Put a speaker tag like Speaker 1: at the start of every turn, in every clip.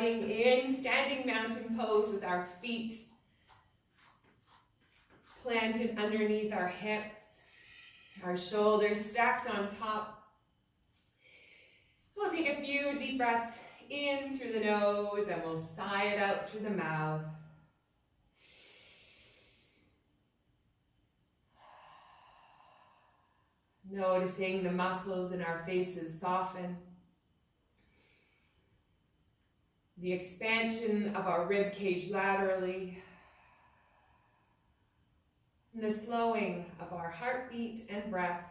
Speaker 1: coming in standing mountain pose with our feet planted underneath our hips, our shoulders stacked on top. We'll take a few deep breaths in through the nose and we'll sigh it out through the mouth. Noticing the muscles in our faces soften. The expansion of our rib cage laterally. And the slowing of our heartbeat and breath.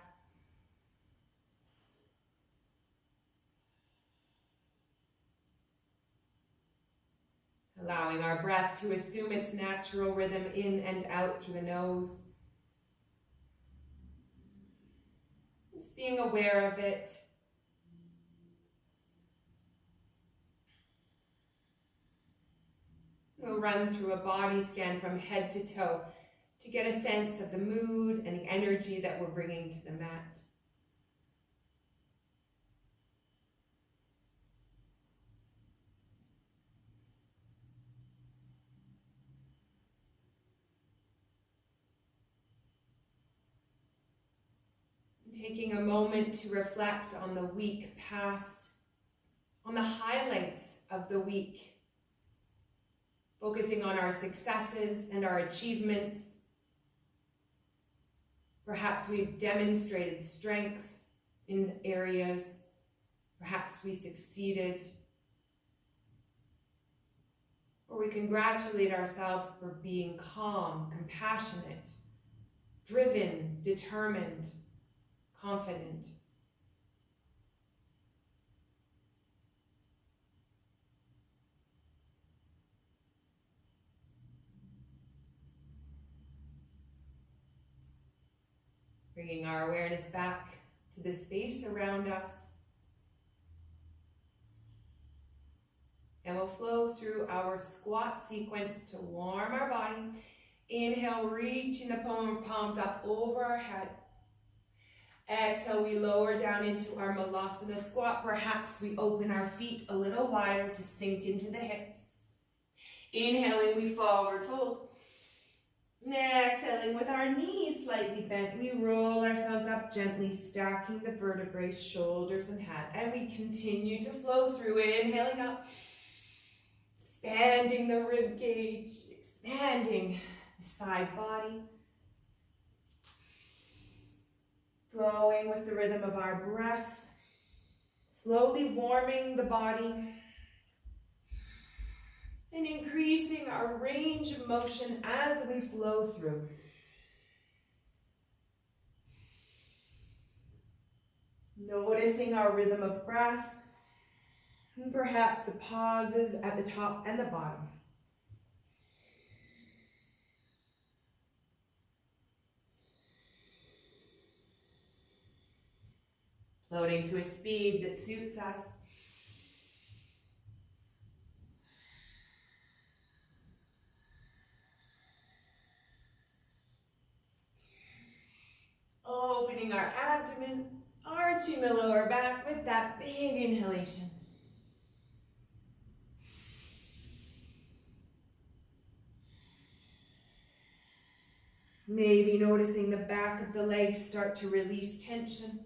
Speaker 1: Allowing our breath to assume its natural rhythm in and out through the nose. Just being aware of it. We'll run through a body scan from head to toe to get a sense of the mood and the energy that we're bringing to the mat. Taking a moment to reflect on the week past, on the highlights of the week, focusing on our successes and our achievements. Perhaps we've demonstrated strength in areas, perhaps we succeeded, or we congratulate ourselves for being calm, compassionate, driven, determined, confident. Bringing our awareness back to the space around us. And we'll flow through our squat sequence to warm our body. Inhale, reaching the palms up over our head. Exhale, we lower down into our Malasana squat. Perhaps we open our feet a little wider to sink into the hips. Inhaling, we forward fold. Exhaling with our knees slightly bent, we roll ourselves up gently, stacking the vertebrae, shoulders and head. And we continue to flow through, inhaling up, expanding the rib cage, expanding the side body. Flowing with the rhythm of our breath, slowly warming the body and increasing our range of motion as we flow through. Noticing our rhythm of breath and perhaps the pauses at the top and the bottom. Floating to a speed that suits us. Opening our abdomen, arching the lower back with that big inhalation. Maybe noticing the back of the legs start to release tension.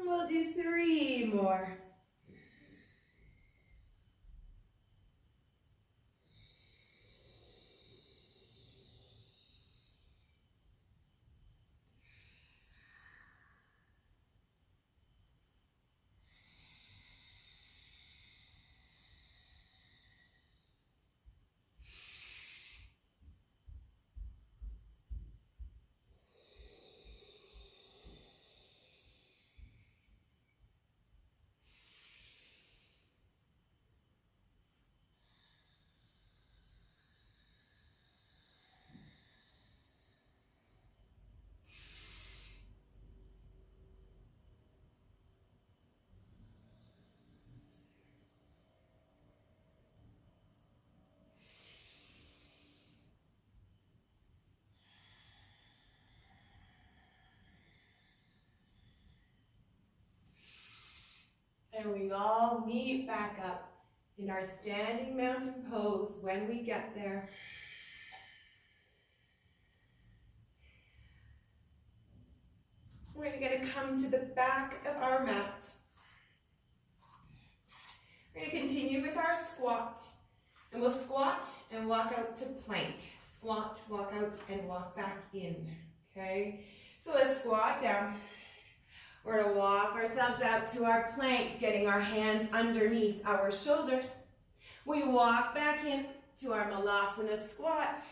Speaker 1: We'll do 3 more. And we all meet back up in our standing mountain pose when we get there. We're going to come to the back of our mat. We're going to continue with our squat. And we'll squat and walk out to plank. Squat, walk out, and walk back in. Okay? So let's squat down. We're going to walk ourselves out to our plank, getting our hands underneath our shoulders. We walk back in to our malasana squat,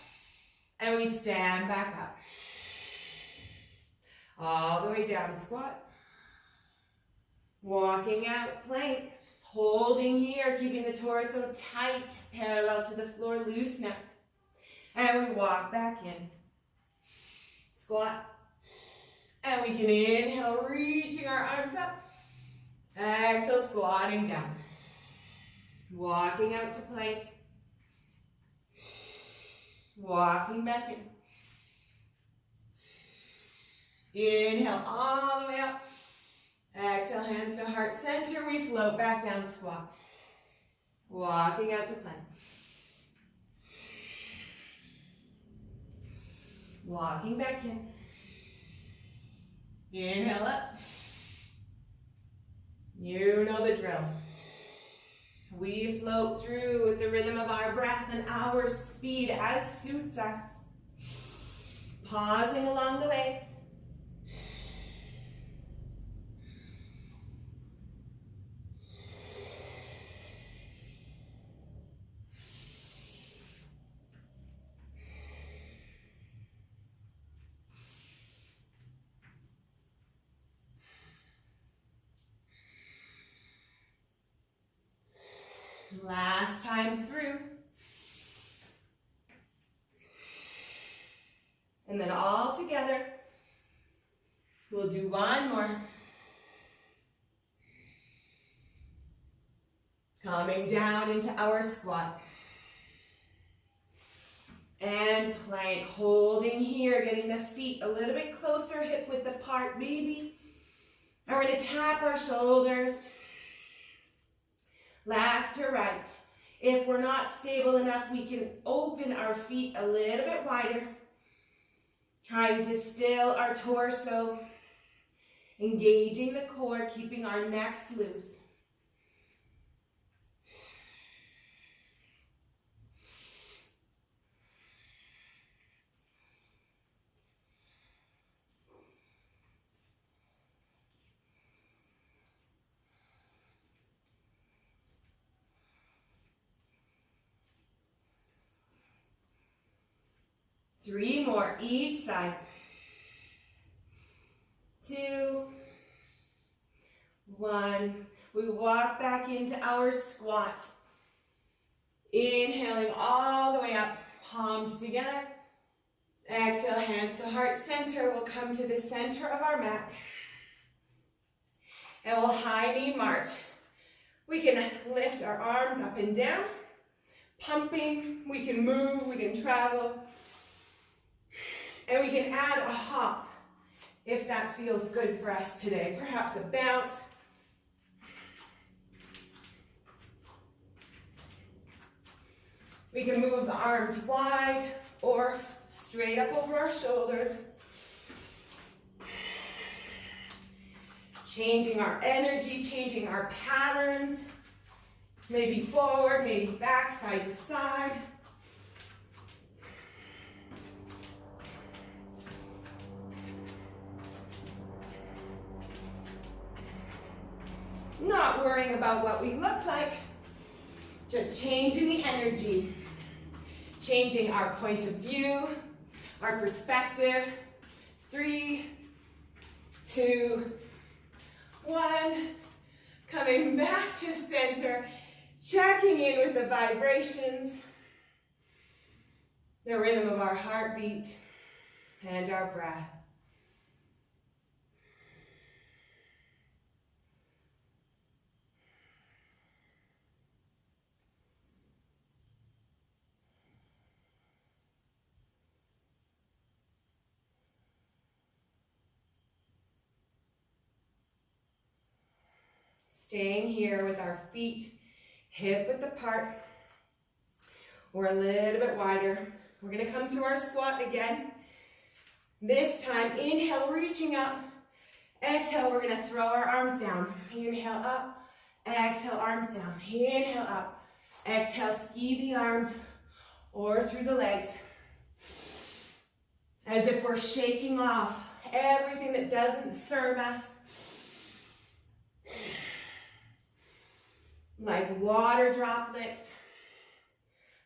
Speaker 1: and we stand back up. All the way down, squat. Walking out, plank. Holding here, keeping the torso tight, parallel to the floor, loose neck. And we walk back in. Squat. And we can inhale, reaching our arms up. Exhale, squatting down. Walking out to plank. Walking back in. Inhale all the way up. Exhale, hands to heart center. We float back down, squat. Walking out to plank. Walking back in. Inhale up. You know the drill. We float through with the rhythm of our breath and our speed as suits us. Pausing along the way. Last time through. And then all together, we'll do one more. Coming down into our squat. And plank, holding here, getting the feet a little bit closer, hip width apart, maybe. And we're going to tap our shoulders. Left to right. If we're not stable enough, we can open our feet a little bit wider. Trying to still our torso. Engaging the core, keeping our necks loose. Three more each side. 2, 1. We walk back into our squat. Inhaling all the way up, palms together. Exhale, hands to heart center. We'll come to the center of our mat. And we'll high knee march. We can lift our arms up and down. Pumping, we can move, we can travel. And we can add a hop if that feels good for us today. Perhaps a bounce. We can move the arms wide or straight up over our shoulders. Changing our energy, changing our patterns. Maybe forward, maybe back, side to side. Not worrying about what we look like, just changing the energy, changing our point of view, our perspective. 3, 2, 1. Coming back to center, checking in with the vibrations, the rhythm of our heartbeat, and our breath. Staying here with our feet hip width apart, or a little bit wider. We're gonna come through our squat again. This time, inhale, reaching up. Exhale, we're gonna throw our arms down. Inhale up, exhale, arms down. Inhale up, exhale, ski the arms or through the legs. As if we're shaking off everything that doesn't serve us. Like water droplets,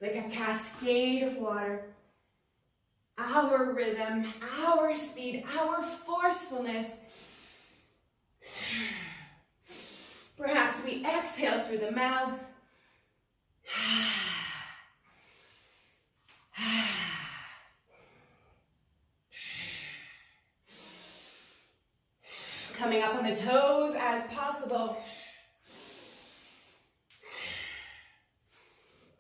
Speaker 1: like a cascade of water. Our rhythm, our speed, our forcefulness. Perhaps we exhale through the mouth. Coming up on the toes as possible.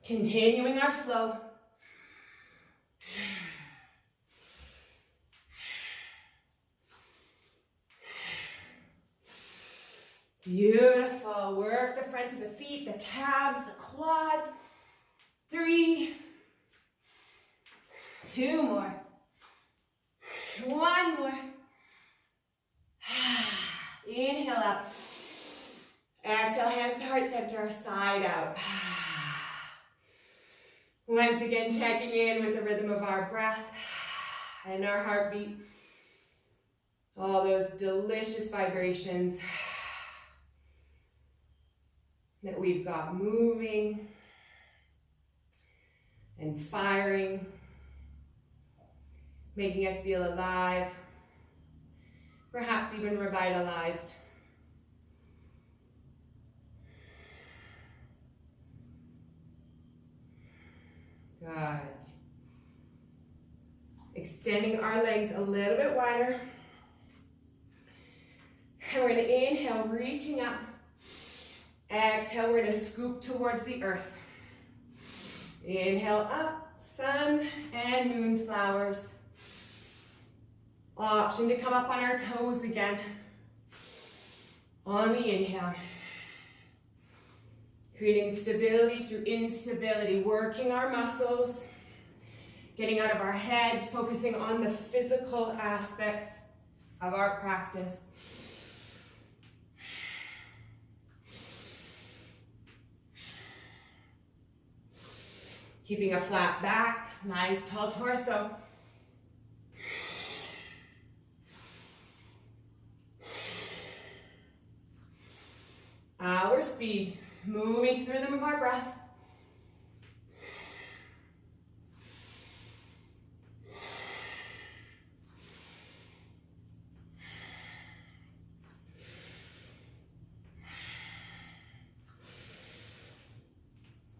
Speaker 1: Continuing our flow. Beautiful. Work the fronts of the feet, the calves, the quads. 3. 2 more. 1 more. Inhale up. Exhale, hands to heart center, side out. Once again, checking in with the rhythm of our breath and our heartbeat. All those delicious vibrations that we've got moving and firing, making us feel alive, perhaps even revitalized. Good. Extending our legs a little bit wider. And we're going to inhale, reaching up. Exhale, we're going to scoop towards the earth. Inhale up, sun and moon flowers. Option to come up on our toes again. On the inhale. Creating stability through instability, working our muscles, getting out of our heads, focusing on the physical aspects of our practice. Keeping a flat back, nice tall torso. Our speed, moving to the rhythm of our breath.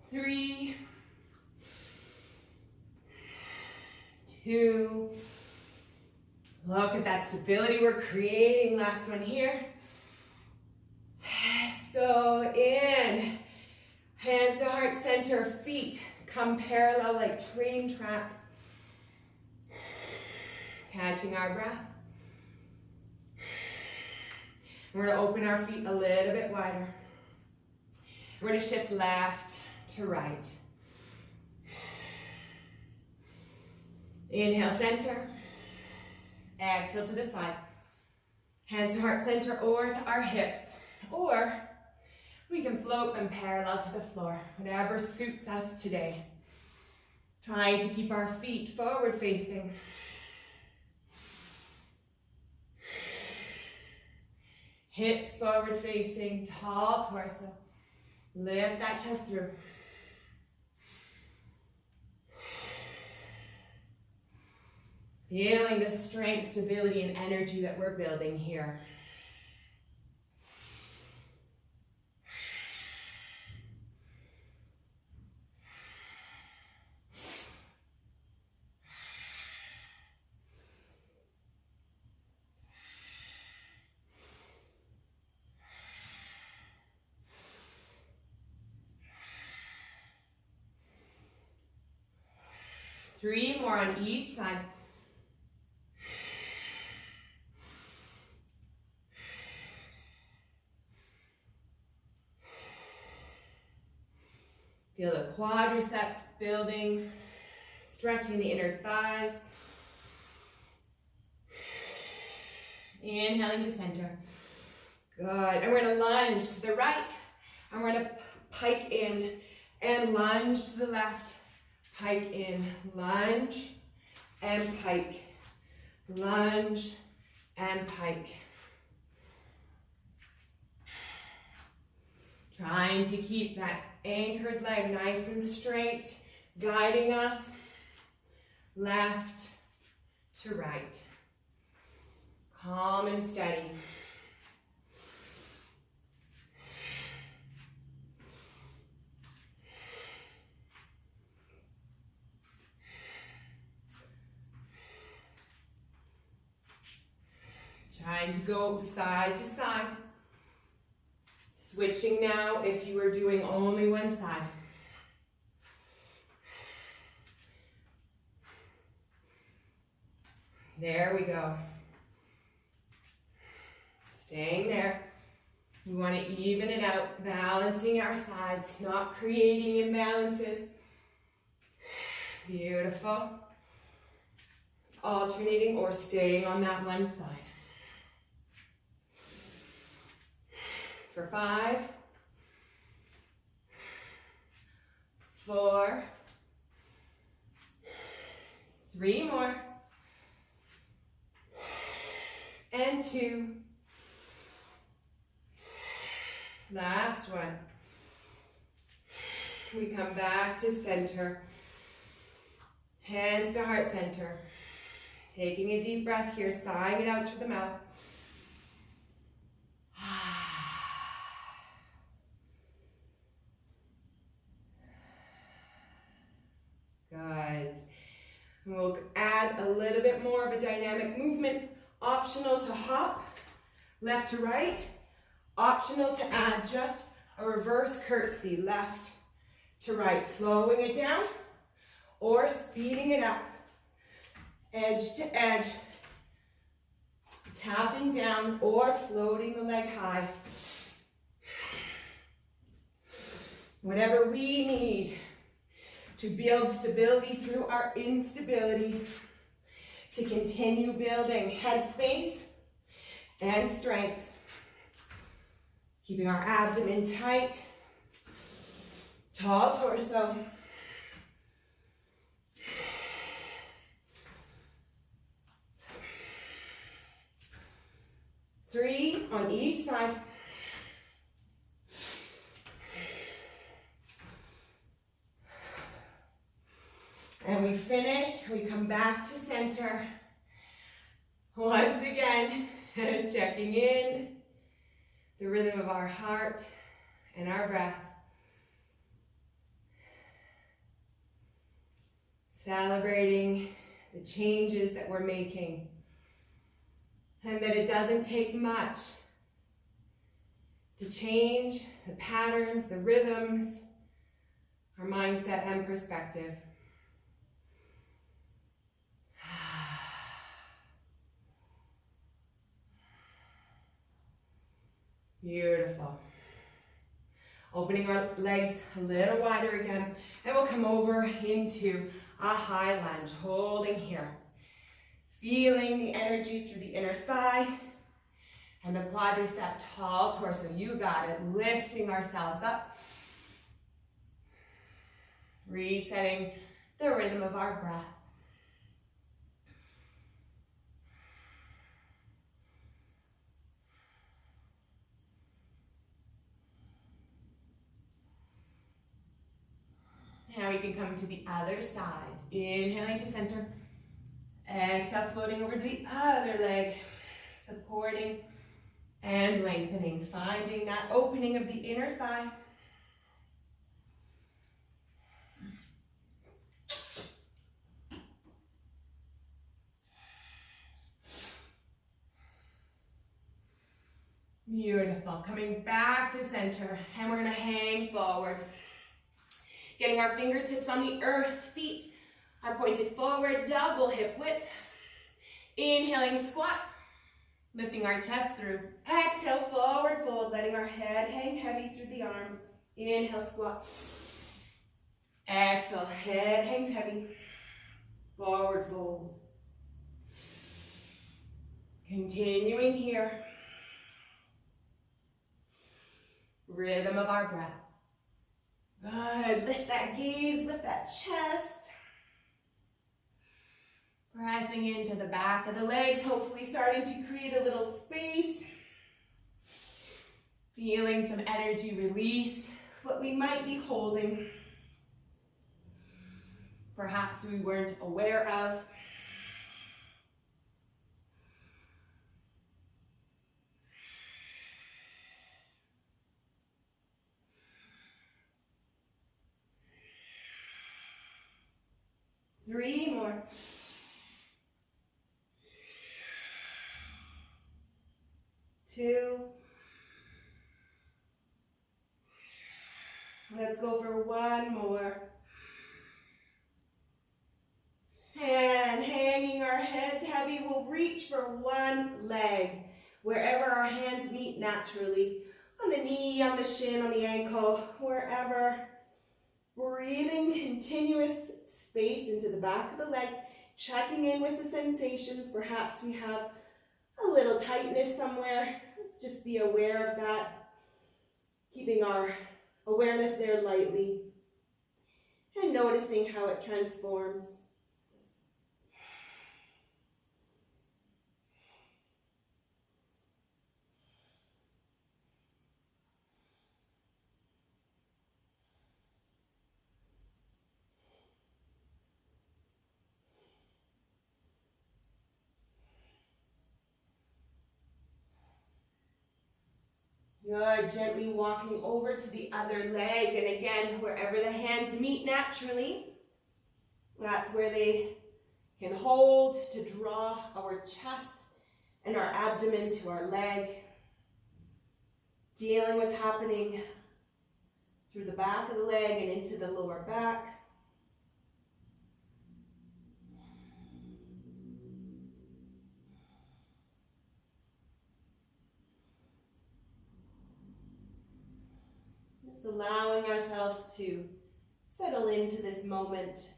Speaker 1: Three, 2. Look at that stability we're creating. Last one here. So in, hands to heart center, feet come parallel like train tracks. Catching our breath. We're going to open our feet a little bit wider. We're going to shift left to right. Inhale, center. Exhale to the side. Hands to heart center or to our hips. Or we can float them parallel to the floor, whatever suits us today. Trying to keep our feet forward facing. Hips forward facing, tall torso. Lift that chest through. Feeling the strength, stability, and energy that we're building here. Three more on each side. Feel the quadriceps building, stretching the inner thighs. Inhaling to center. Good. And we're going to lunge to the right. And we're going to pike in and lunge to the left. Pike in, lunge and pike. Lunge and pike. Trying to keep that anchored leg nice and straight, guiding us left to right. Calm and steady. Trying to go side to side. Switching now if you are doing only one side. There we go. Staying there. We want to even it out, balancing our sides, not creating imbalances. Beautiful. Alternating or staying on that one side. For 5, 4, 3 more, and 2. Last one. We come back to center. Hands to heart center. Taking a deep breath here, sighing it out through the mouth. Good. And we'll add a little bit more of a dynamic movement. Optional to hop left to right. Optional to add just a reverse curtsy left to right. Slowing it down or speeding it up. Edge to edge. Tapping down or floating the leg high. Whatever we need to build stability through our instability, to continue building head space and strength. Keeping our abdomen tight, tall torso. Three on each side. And we finish, we come back to center. Once again, checking in the rhythm of our heart and our breath. Celebrating the changes that we're making. And that it doesn't take much to change the patterns, the rhythms, our mindset and perspective. Beautiful. Opening our legs a little wider again, and we'll come over into a high lunge, holding here. Feeling the energy through the inner thigh and the quadricep, tall torso. You got it. Lifting ourselves up. Resetting the rhythm of our breath. Now we can come to the other side. Inhaling to center. Exhale, floating over to the other leg. Supporting and lengthening. Finding that opening of the inner thigh. Beautiful. Coming back to center. And we're going to hang forward. Getting our fingertips on the earth, feet are pointed forward, double hip width. Inhaling, squat. Lifting our chest through. Exhale, forward fold, letting our head hang heavy through the arms. Inhale, squat. Exhale, head hangs heavy. Forward fold. Continuing here. Rhythm of our breath. Good. Lift that gaze, lift that chest. Pressing into the back of the legs, hopefully starting to create a little space. Feeling some energy release, what we might be holding. Perhaps we weren't aware of. Three more. Two. Let's go for one more. And hanging our heads heavy, we'll reach for one leg. Wherever our hands meet naturally. On the knee, on the shin, on the ankle, wherever. Breathing continuous space into the back of the leg. Checking in with the sensations. Perhaps we have a little tightness somewhere. Let's just be aware of that. Keeping our awareness there lightly. And noticing how it transforms. Good, gently walking over to the other leg, and again, wherever the hands meet naturally, that's where they can hold to draw our chest and our abdomen to our leg. Feeling what's happening through the back of the leg and into the lower back. Just allowing ourselves to settle into this moment.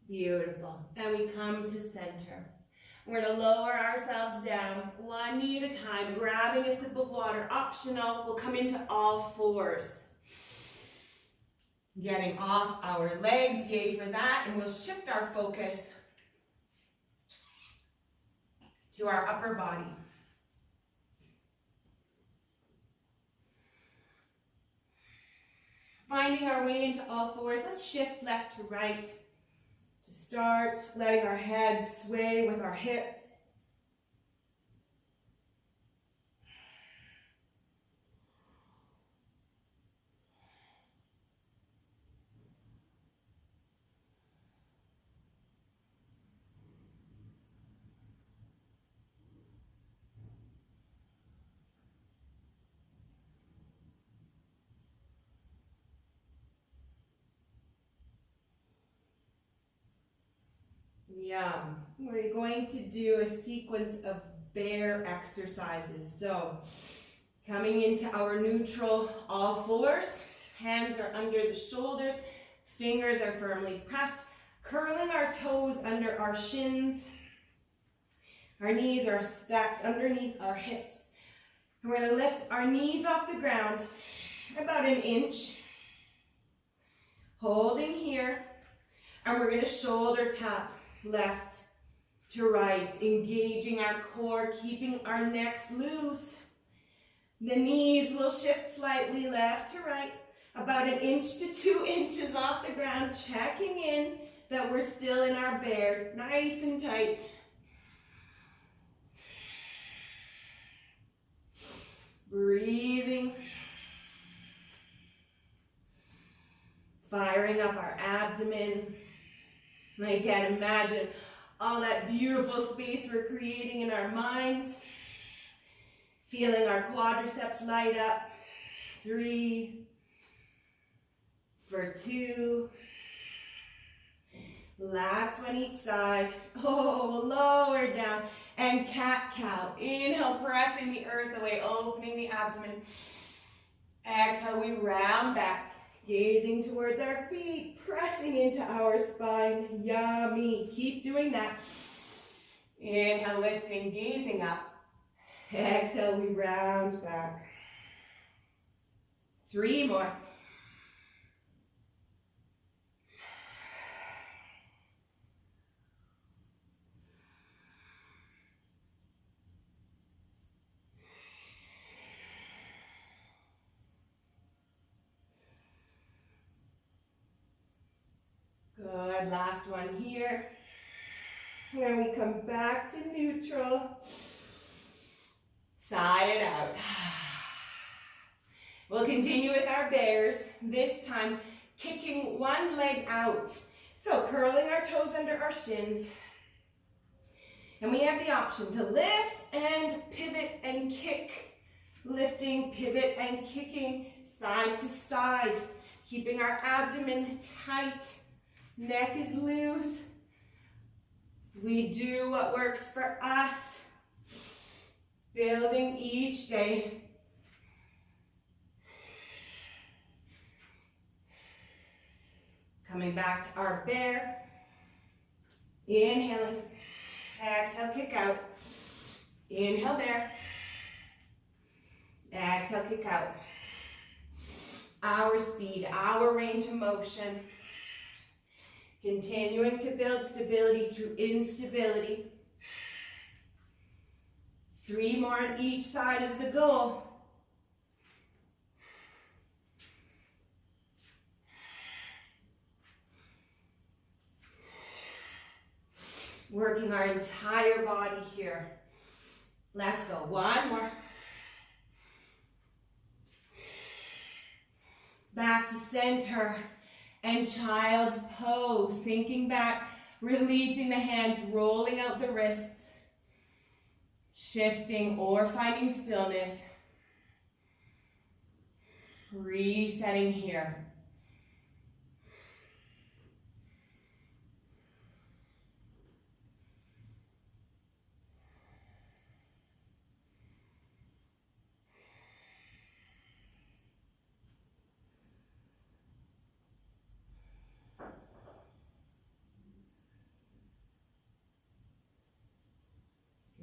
Speaker 1: Beautiful. And we come to center. We're going to lower ourselves down, one knee at a time, grabbing a sip of water. Optional, we'll come into all fours. Getting off our legs, yay for that, and we'll shift our focus to our upper body. Finding our way into all fours, let's shift left to right. To start, letting our head sway with our hips. Yum. We're going to do a sequence of bear exercises. So, coming into our neutral all fours, hands are under the shoulders, fingers are firmly pressed, curling our toes under our shins. Our knees are stacked underneath our hips. And we're going to lift our knees off the ground about an inch, holding here, and we're going to shoulder tap left to right, engaging our core, keeping our necks loose. The knees will shift slightly left to right, about an inch to 2 inches off the ground, checking in that we're still in our bear, nice and tight. Breathing. Firing up our abdomen. And again, imagine all that beautiful space we're creating in our minds. Feeling our quadriceps light up. 3, For 2. Last one each side. Oh, lower down. And cat-cow. Inhale, pressing the earth away, opening the abdomen. Exhale, we round back, gazing towards our feet, pressing into our spine. Yummy. Keep doing that. Inhale, lifting, gazing up. Exhale, we round back. 3 more. Good, last one here. And then we come back to neutral. Sigh it out. We'll continue with our bears, this time kicking one leg out. So curling our toes under our shins. And we have the option to lift and pivot and kick. Lifting, pivot, and kicking side to side. Keeping our abdomen tight. Neck is loose. We do what works for us. Building each day. Coming back to our bear. Inhaling. Exhale, kick out. Inhale, bear. Exhale, kick out. Our speed, our range of motion. Continuing to build stability through instability. 3 more on each side is the goal. Working our entire body here. Let's go. 1 more. Back to center. And child's pose, sinking back, releasing the hands, rolling out the wrists, shifting or finding stillness, resetting here.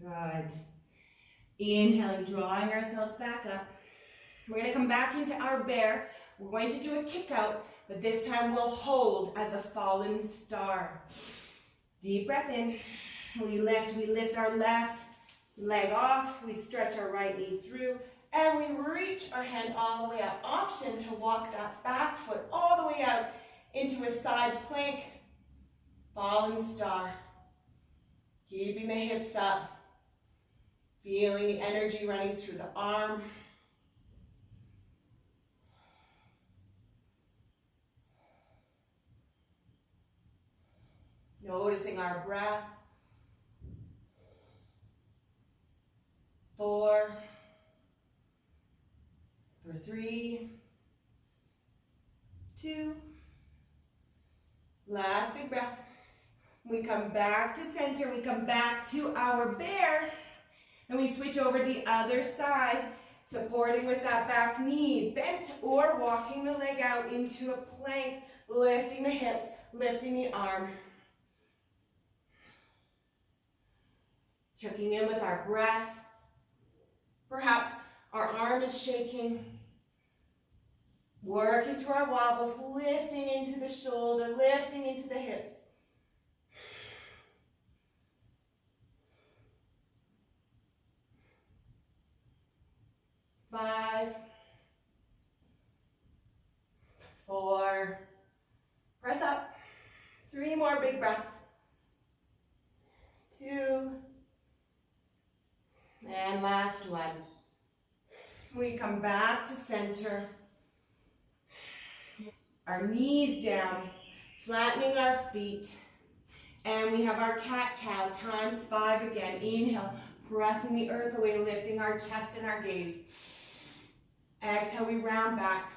Speaker 1: Good. Inhaling, drawing ourselves back up. We're going to come back into our bear. We're going to do a kick out, but this time we'll hold as a fallen star. Deep breath in. We lift our left leg off. We stretch our right knee through, and we reach our hand all the way up. Option to walk that back foot all the way out into a side plank. Fallen star. Keeping the hips up. Feeling the energy running through the arm. Noticing our breath. 4, for 3, 2, last big breath. We come back to center, we come back to our bear, and we switch over the other side, supporting with that back knee, bent or walking the leg out into a plank, lifting the hips, lifting the arm. Checking in with our breath. Perhaps our arm is shaking. Working through our wobbles, lifting into the shoulder, lifting into the hips. Five, 4, press up. 3 more big breaths. 2, and last one. We come back to center. Our knees down, flattening our feet. And we have our cat-cow times 5 again. Inhale, pressing the earth away, lifting our chest and our gaze. Exhale, we round back.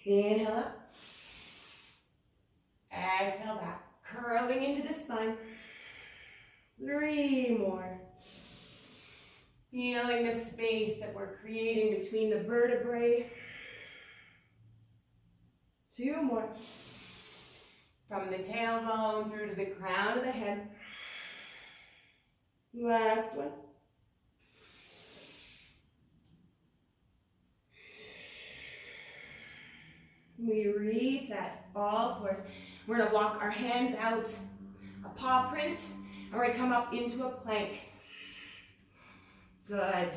Speaker 1: Inhale up. Exhale back. Curling into the spine. 3 more. Feeling the space that we're creating between the vertebrae. 2 more. From the tailbone through to the crown of the head. Last one. We reset all fours. We're going to walk our hands out, a paw print, and we're going to come up into a plank. Good.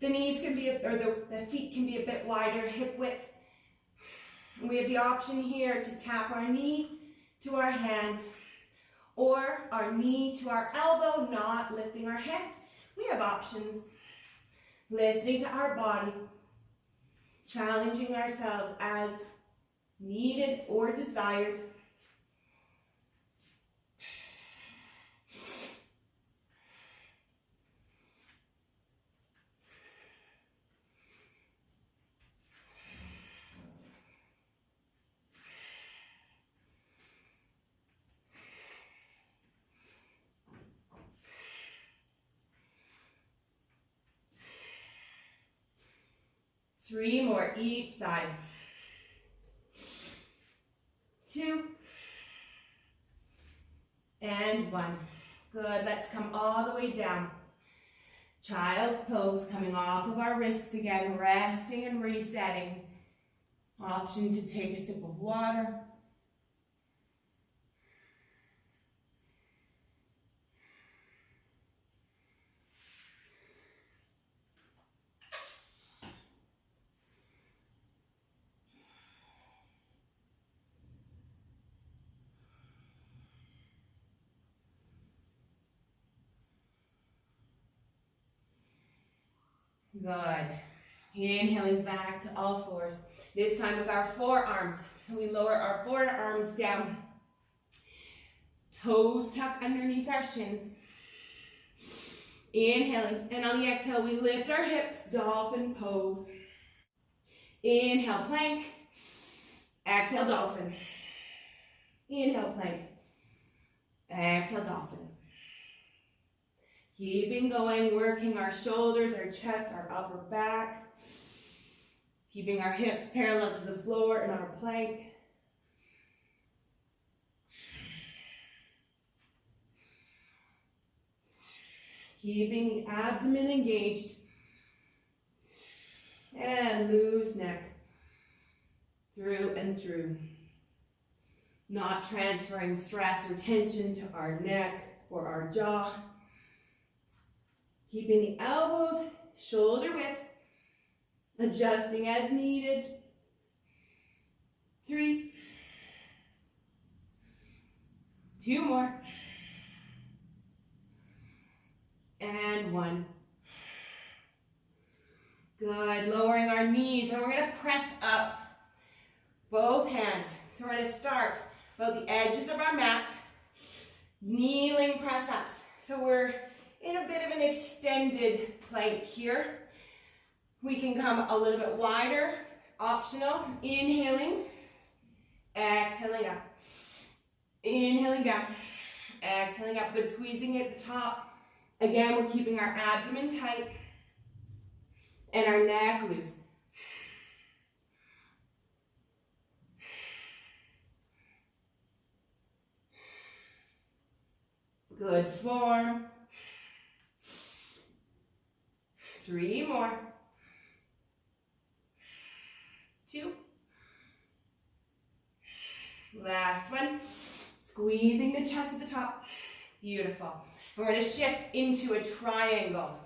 Speaker 1: The knees can be, the feet can be a bit wider, hip width. And we have the option here to tap our knee to our hand, or our knee to our elbow, not lifting our hand. We have options. Listening to our body, challenging ourselves as needed or desired. Three more each side. 2 and 1. Good. Let's come all the way down. Child's pose, coming off of our wrists again, resting and resetting. Option to take a sip of water. Good. Inhaling back to all fours. This time with our forearms. We lower our forearms down. Toes tuck underneath our shins. Inhaling. And on the exhale, we lift our hips, dolphin pose. Inhale, plank. Exhale, dolphin. Inhale, plank. Exhale, dolphin. Keeping going, working our shoulders, our chest, our upper back. Keeping our hips parallel to the floor in our plank. Keeping the abdomen engaged. And loose neck. Through and through. Not transferring stress or tension to our neck or our jaw. Keeping the elbows shoulder width, adjusting as needed. 3, 2 more, and 1. Good, lowering our knees, and we're going to press up both hands. So we're going to start about the edges of our mat, kneeling press ups. So we're in a bit of an extended plank here. We can come a little bit wider, optional. Inhaling, exhaling up. Inhaling down, exhaling up, but squeezing at the top. Again, we're keeping our abdomen tight and our neck loose. Good form. 3 more. 2. Last one. Squeezing the chest at the top. Beautiful. And we're going to shift into a triangle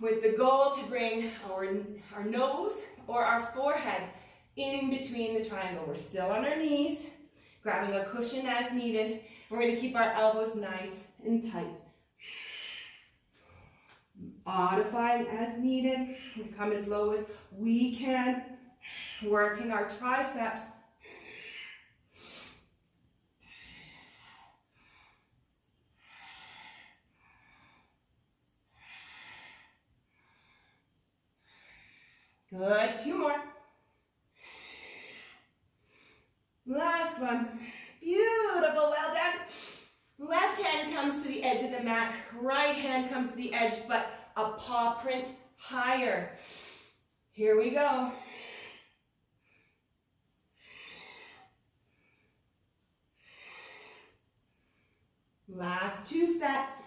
Speaker 1: with the goal to bring our nose or our forehead in between the triangle. We're still on our knees, grabbing a cushion as needed. We're going to keep our elbows nice and tight. Modifying as needed. We come as low as we can. Working our triceps. Good. 2 more. last one. Beautiful, well done. Left hand comes to the edge of the mat, right hand comes to the edge, but a paw print higher. Here we go. Last 2 sets.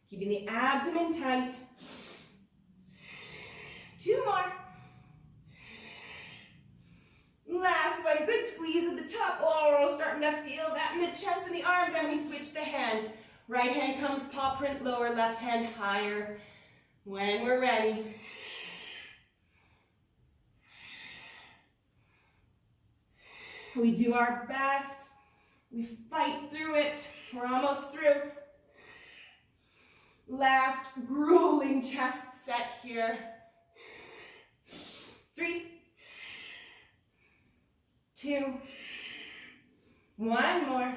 Speaker 1: Keeping the abdomen tight. 2 more. Last one, good squeeze at the top. Oh, starting to feel that in the chest and the arms, and we switch the hands. Right hand comes paw print lower, left hand higher. When we're ready. We do our best. We fight through it. We're almost through. Last grueling chest set here. 3, 2, 1 more.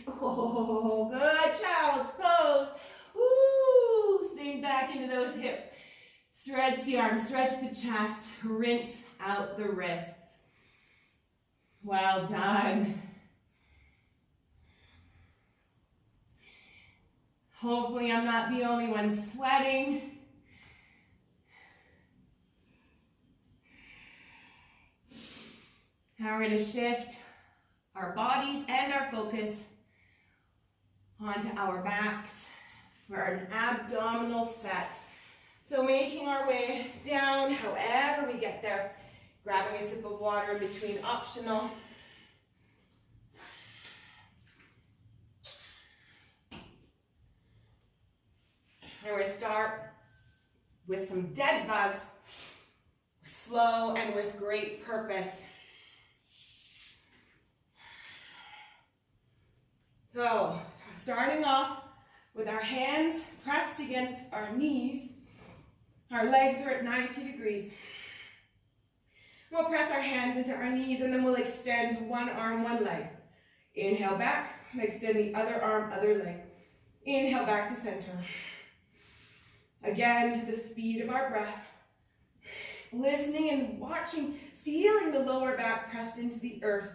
Speaker 1: Oh, good child's pose. Woo! Sink back into those hips. Stretch the arms, stretch the chest, rinse out the wrists. Well done. Hopefully I'm not the only one sweating. Now we're going to shift our bodies and our focus onto our backs for an abdominal set. So making our way down, however we get there, grabbing a sip of water in between, optional. And we're going to start with some dead bugs, slow and with great purpose. So, starting off with our hands pressed against our knees. Our legs are at 90 degrees. We'll press our hands into our knees and then we'll extend one arm, one leg. Inhale back, extend the other arm, other leg. Inhale back to center. Again, to the speed of our breath. Listening and watching, feeling the lower back pressed into the earth.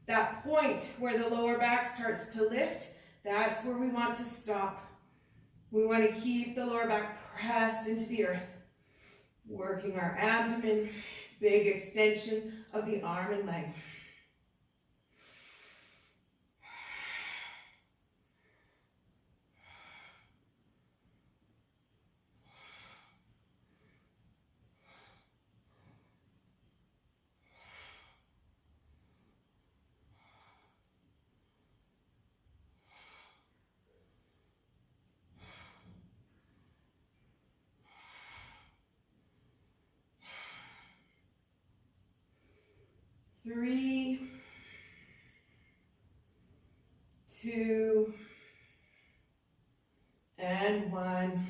Speaker 1: That point where the lower back starts to lift, that's where we want to stop. We want to keep the lower back pressed into the earth. Working our abdomen, big extension of the arm and leg. Three, 2, and 1.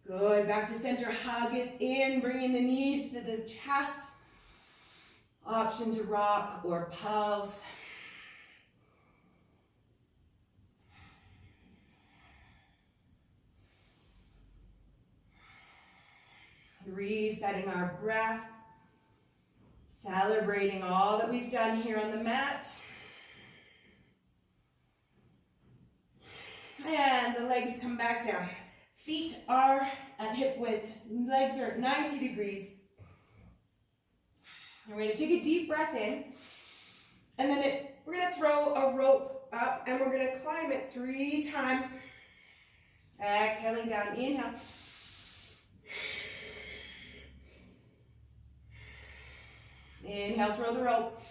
Speaker 1: Good, back to center, hug it in, bringing the knees to the chest. Option to rock or pulse. Resetting our breath. Celebrating all that we've done here on the mat. And the legs come back down. Feet are at hip width. Legs are at 90 degrees. And we're going to take a deep breath in. And then we're going to throw a rope up and we're going to climb it 3 times. Exhaling down. Inhale. Inhale, throw the rope,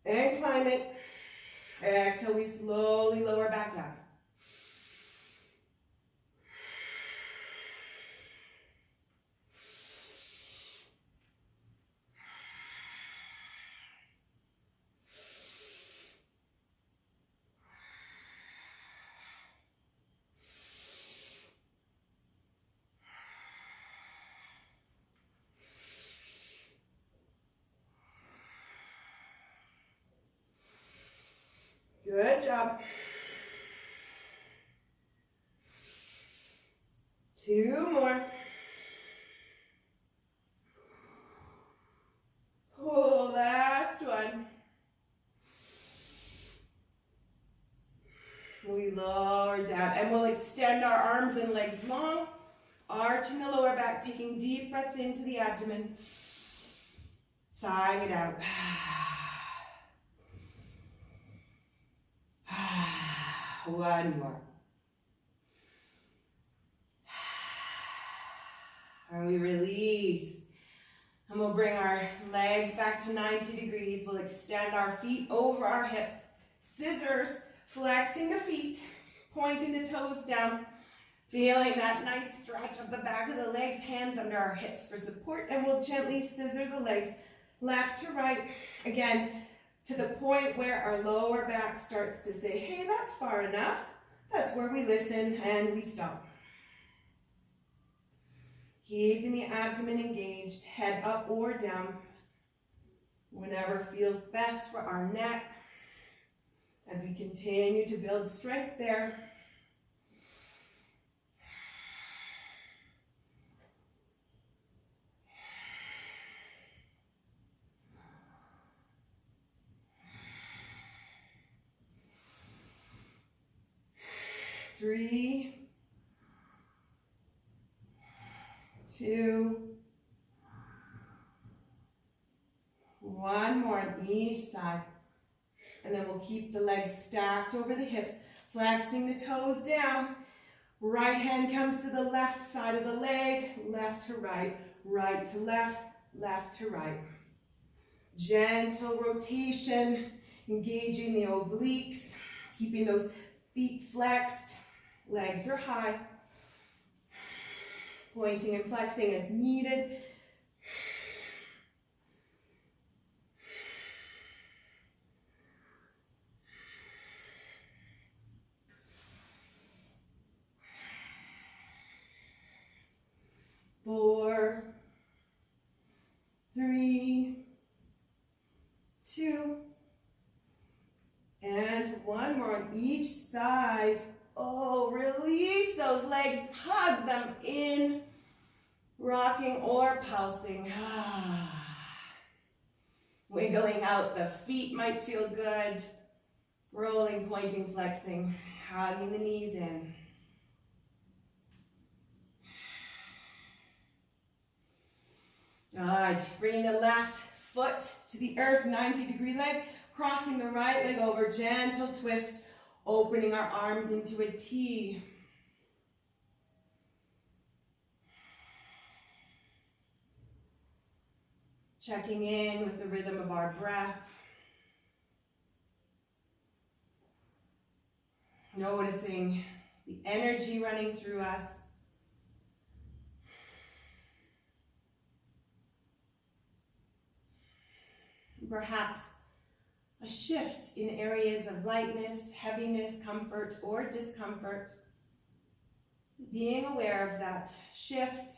Speaker 1: and climb it. Exhale, we slowly lower back down. Good job. 2 more. We lower down, and we'll extend our arms and legs long, arching the lower back, taking deep breaths into the abdomen, sighing it out. One more. And we release. And we'll bring our legs back to 90 degrees. We'll extend our feet over our hips. Scissors, flexing the feet, pointing the toes down. Feeling that nice stretch of the back of the legs, hands under our hips for support. And we'll gently scissor the legs left to right. Again, to the point where our lower back starts to say, hey, that's far enough. That's where we listen and we stop. Keeping the abdomen engaged, head up or down, whenever feels best for our neck, as we continue to build strength there. Three, 2, 1 more on each side. And then we'll keep the legs stacked over the hips, flexing the toes down. Right hand comes to the left side of the leg, left to right, right to left, left to right. Gentle rotation, engaging the obliques, keeping those feet flexed, legs are high. Pointing and flexing as needed. Four, 3, 2, and 1 more on each side. Oh, release those legs, hug them in, rocking or pulsing. Wiggling out, the feet might feel good. Rolling, pointing, flexing, hugging the knees in. Good. Bringing the left foot to the earth, 90-degree leg, crossing the right leg over, gentle twist, opening our arms into a T. Checking in with the rhythm of our breath. Noticing the energy running through us. Perhaps a shift in areas of lightness, heaviness, comfort, or discomfort. Being aware of that shift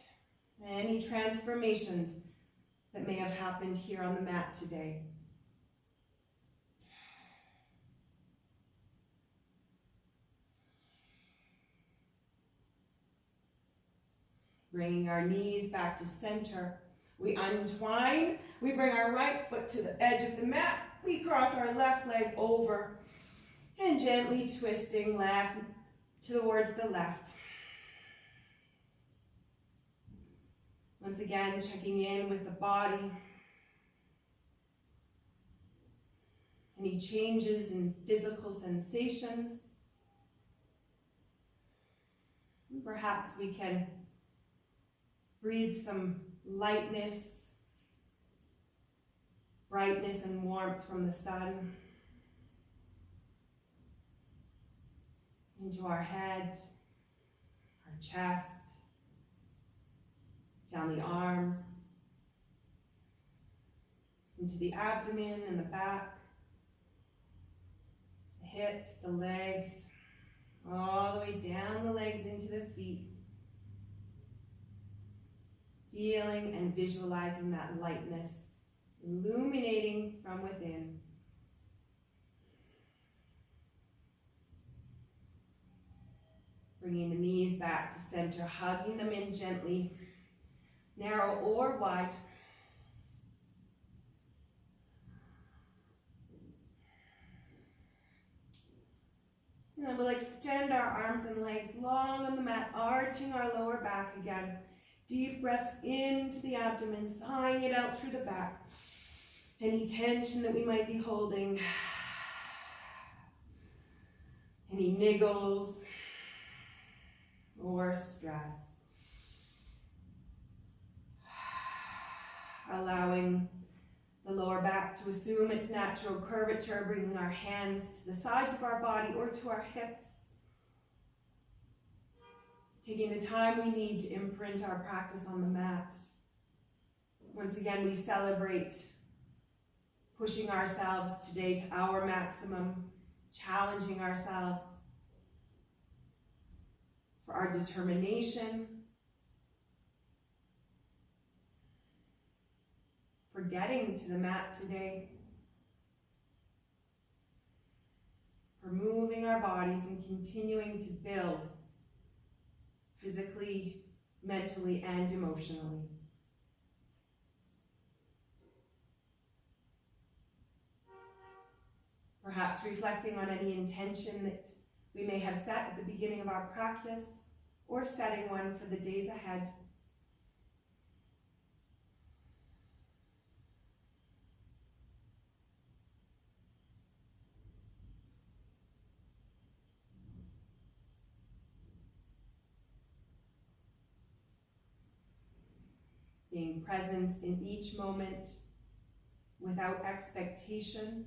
Speaker 1: and any transformations that may have happened here on the mat today. Bringing our knees back to center. We untwine, we bring our right foot to the edge of the mat, we cross our left leg over, and gently twisting left towards the left. Once again, checking in with the body. Any changes in physical sensations. Perhaps we can breathe some lightness, brightness and warmth from the sun into our head, our chest, down the arms, into the abdomen and the back, the hips, the legs, all the way down the legs into the feet. Feeling and visualizing that lightness, illuminating from within. Bringing the knees back to center, hugging them in gently, narrow or wide. And then we'll extend our arms and legs long on the mat, arching our lower back again. Deep breaths into the abdomen, sighing it out through the back. Any tension that we might be holding. Any niggles or stress. Allowing the lower back to assume its natural curvature, bringing our hands to the sides of our body or to our hips. Taking the time we need to imprint our practice on the mat. Once again, we celebrate pushing ourselves today to our maximum, challenging ourselves for our determination, for getting to the mat today, for moving our bodies and continuing to build physically, mentally, and emotionally. Perhaps reflecting on any intention that we may have set at the beginning of our practice, or setting one for the days ahead. Being present in each moment without expectation.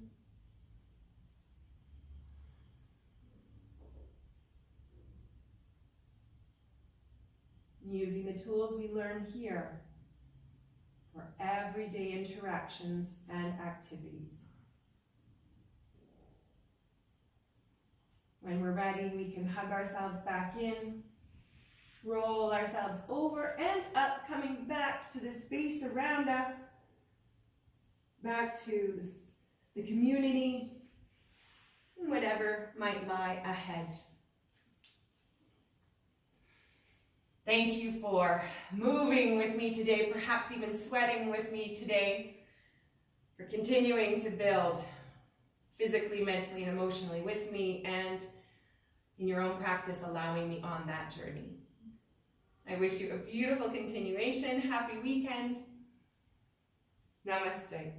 Speaker 1: Using the tools we learn here for everyday interactions and activities. When we're ready, we can hug ourselves back in, roll ourselves over and up, coming back to the space around us, back to the community, whatever might lie ahead. Thank you for moving with me today, perhaps even sweating with me today, for continuing to build physically, mentally, and emotionally with me, and in your own practice, allowing me on that journey. I wish you a beautiful continuation. Happy weekend. Namaste.